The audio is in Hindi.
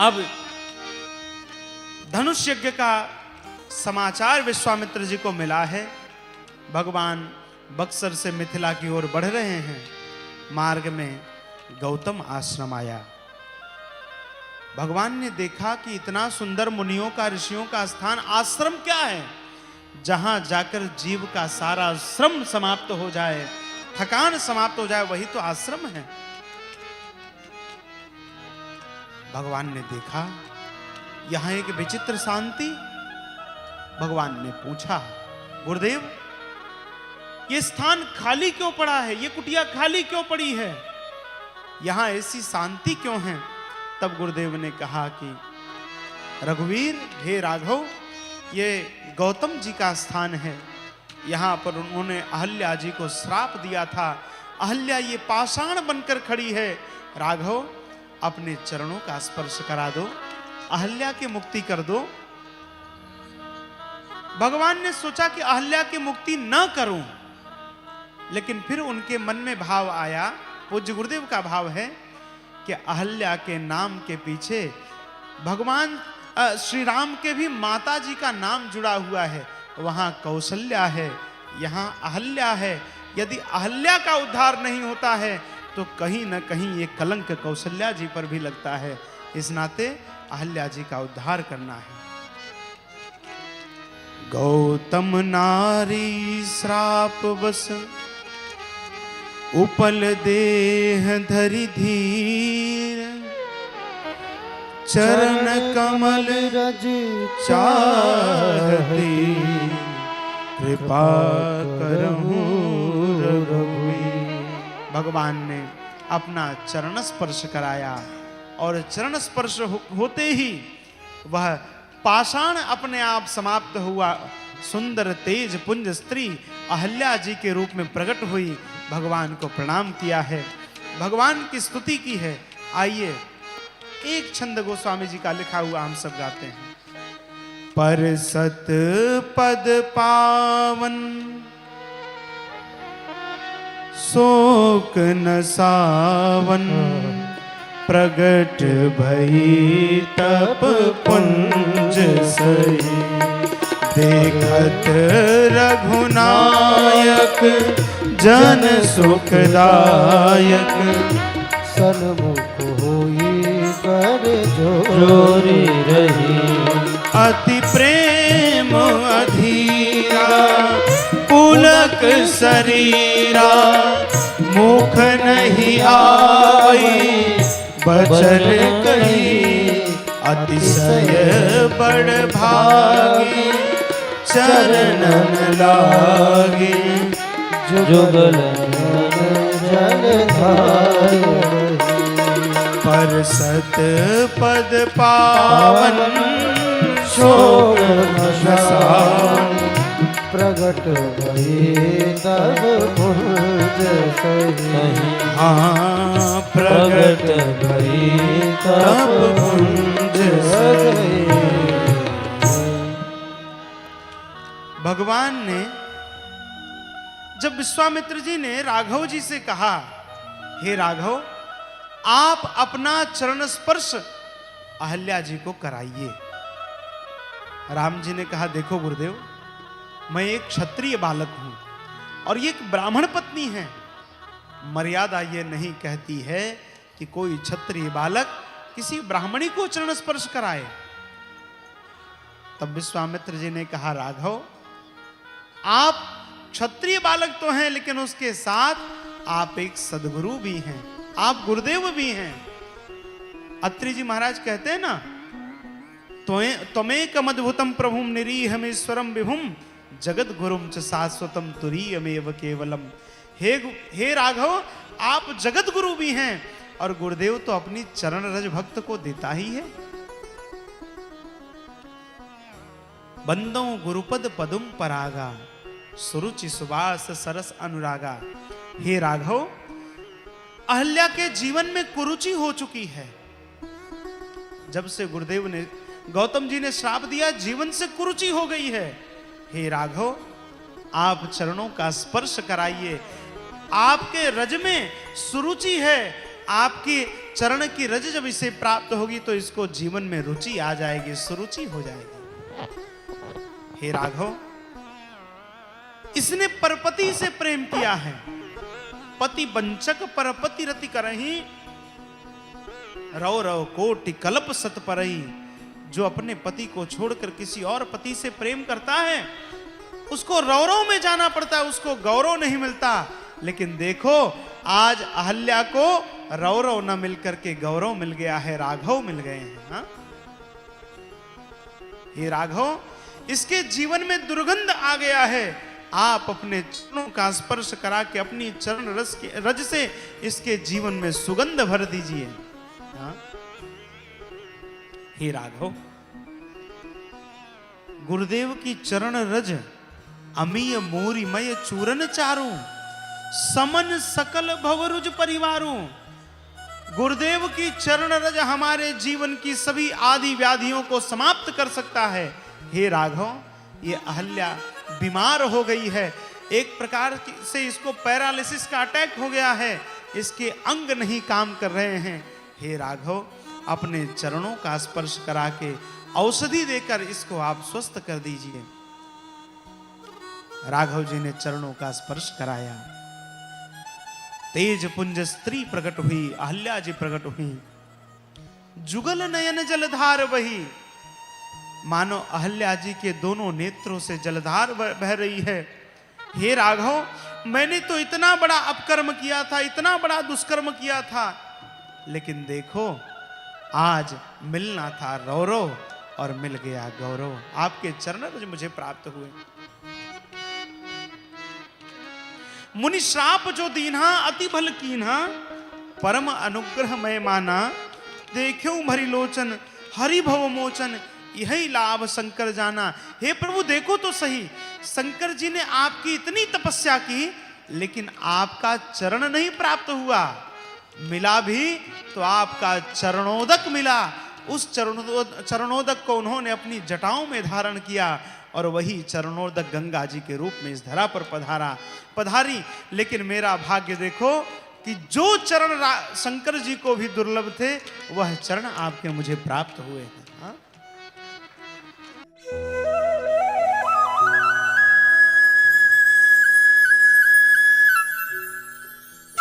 अब धनुष यज्ञ का समाचार विश्वामित्र जी को मिला है। भगवान बक्सर से मिथिला की ओर बढ़ रहे हैं। मार्ग में गौतम आश्रम आया। भगवान ने देखा कि इतना सुंदर मुनियों का, ऋषियों का स्थान, आश्रम क्या है, जहां जाकर जीव का सारा श्रम समाप्त हो जाए, थकान समाप्त हो जाए, वही तो आश्रम है। भगवान ने देखा यहां एक विचित्र शांति। भगवान ने पूछा, गुरुदेव ये स्थान खाली क्यों पड़ा है, ये कुटिया खाली क्यों पड़ी है, यहां ऐसी शांति क्यों है? तब गुरुदेव ने कहा कि रघुवीर, हे राघव, ये गौतम जी का स्थान है। यहां पर उन्होंने अहल्या जी को श्राप दिया था। अहल्या ये पाषाण बनकर खड़ी है। राघव, अपने चरणों का स्पर्श करा दो, अहल्या की मुक्ति कर दो। भगवान ने सोचा कि अहल्या की मुक्ति न करूं, लेकिन फिर उनके मन में भाव आया, पूज्य गुरुदेव का भाव है कि अहल्या के नाम के पीछे भगवान श्री राम के भी माता जी का नाम जुड़ा हुआ है। वहां कौशल्या है, यहां अहल्या है। यदि अहल्या का उद्धार नहीं होता है तो कहीं न कहीं ये कलंक कौशल्या जी पर भी लगता है। इस नाते अहल्या जी का उद्धार करना है। गौतम नारी श्राप बस उपल देह धरि धीर, चरण कमल रज चाहती, कृपा करहूं रघुवीर। भगवान ने अपना चरण स्पर्श कराया और चरण स्पर्श होते ही वह पाषाण अपने आप समाप्त हुआ। सुंदर तेज पुंज स्त्री अहल्या जी के रूप में प्रकट हुई। भगवान को प्रणाम किया है, भगवान की स्तुति की है। आइए एक छंद गोस्वामी जी का लिखा हुआ हम सब गाते हैं। पर सत पद पावन शोक न सावन, प्रगट भई तप पुंज सही, देखत रघुनायक जन सुखदायक, सन्मुख होई कर जोरी रही, अति प्रेम अधीरा पुलक शरीरा, मुख नहीं आई बचन कही, अतिशय बड़ भागी चरणन लागे, जुगल जलधार। पर सत पद पावन शोक न सावन, प्रगट भई तब पुंज सही, हाँ प्रगट भई तब पुंज सही। भगवान ने जब विश्वामित्र जी ने राघव जी से कहा, हे राघव, आप अपना चरण स्पर्श अहल्या जी को कराइए। राम जी ने कहा, देखो गुरुदेव, मैं एक क्षत्रिय बालक हूं और ये एक ब्राह्मण पत्नी है। मर्यादा ये नहीं कहती है कि कोई क्षत्रिय बालक किसी ब्राह्मणी को चरण स्पर्श कराए। तब विश्वामित्र जी ने कहा, राघव, आप क्षत्रिय बालक तो हैं, लेकिन उसके साथ आप एक सद्गुरु भी हैं, आप गुरुदेव भी हैं। अत्रि जी महाराज कहते हैं ना, त्वमेकम अद्भुतम प्रभुम निरीहमेश्वरम विभुम, जगत गुरुम च शाश्वतम तुरीयमेव केवलम। हे राघव, आप जगत गुरु भी हैं और गुरुदेव तो अपनी चरण रज भक्त को देता ही है। बंदो गुरुपद पदुम परागा, सुरुचि सुबास सरस अनुरागा। हे राघव, अहल्या के जीवन में कुरुचि हो चुकी है। जब से गुरुदेव ने, गौतम जी ने श्राप दिया, जीवन से कुरुचि हो गई है। हे राघव, आप चरणों का स्पर्श कराइए। आपके रज में सुरुचि है, आपकी चरण की रज जब इसे प्राप्त होगी तो इसको जीवन में रुचि आ जाएगी, सुरुचि हो जाएगी। हे राघव, इसने परपति से प्रेम किया है। पति वंचक परपति रति करही, रव रव कोटि कल्प सत परही। जो अपने पति को छोड़कर किसी और पति से प्रेम करता है उसको रौरव में जाना पड़ता है, उसको गौरव नहीं मिलता। लेकिन देखो आज अहल्या को रौरव न मिलकर के गौरव मिल गया है, राघव मिल गए हैं। हाँ? ये राघव, इसके जीवन में दुर्गंध आ गया है। आप अपने चरणों का स्पर्श करा के अपनी चरण रज से इसके जीवन में सुगंध भर दीजिए। हाँ? हे राघव, गुरुदेव की चरण रज अमीय मोरिमय चूरन चारू, समन सकल भवरुज परिवारू। गुरुदेव की चरण रज हमारे जीवन की सभी आदि व्याधियों को समाप्त कर सकता है। हे राघव, ये अहल्या बीमार हो गई है, एक प्रकार से इसको पैरालिसिस का अटैक हो गया है, इसके अंग नहीं काम कर रहे हैं। हे राघव, अपने चरणों का स्पर्श करा के औषधि देकर इसको आप स्वस्थ कर दीजिए। राघव जी ने चरणों का स्पर्श कराया। तेज पुंज स्त्री प्रकट हुई, अहल्या जी प्रकट हुई। जुगल नयन जलधार बही, मानो अहल्या जी के दोनों नेत्रों से जलधार बह रही है। हे राघव, मैंने तो इतना बड़ा अपकर्म किया था, इतना बड़ा दुष्कर्म किया था, लेकिन देखो आज मिलना था रौरव और मिल गया गौरव। आपके चरण रज मुझे प्राप्त हुए। मुनि श्राप जो दीन्हा अति भल कीन्हा, परम अनुग्रह मैं माना। देख्यो भरी लोचन हरि भव मोचन, यही लाभ शंकर जाना। हे प्रभु देखो तो सही, शंकर जी ने आपकी इतनी तपस्या की लेकिन आपका चरण नहीं प्राप्त हुआ। मिला भी तो आपका चरणोदक मिला। उस चरणोदक को उन्होंने अपनी जटाओं में धारण किया और वही चरणोदक गंगा जी के रूप में इस धरा पर पधारी। लेकिन मेरा भाग्य देखो कि जो चरण शंकर जी को भी दुर्लभ थे वह चरण आपके मुझे प्राप्त हुए।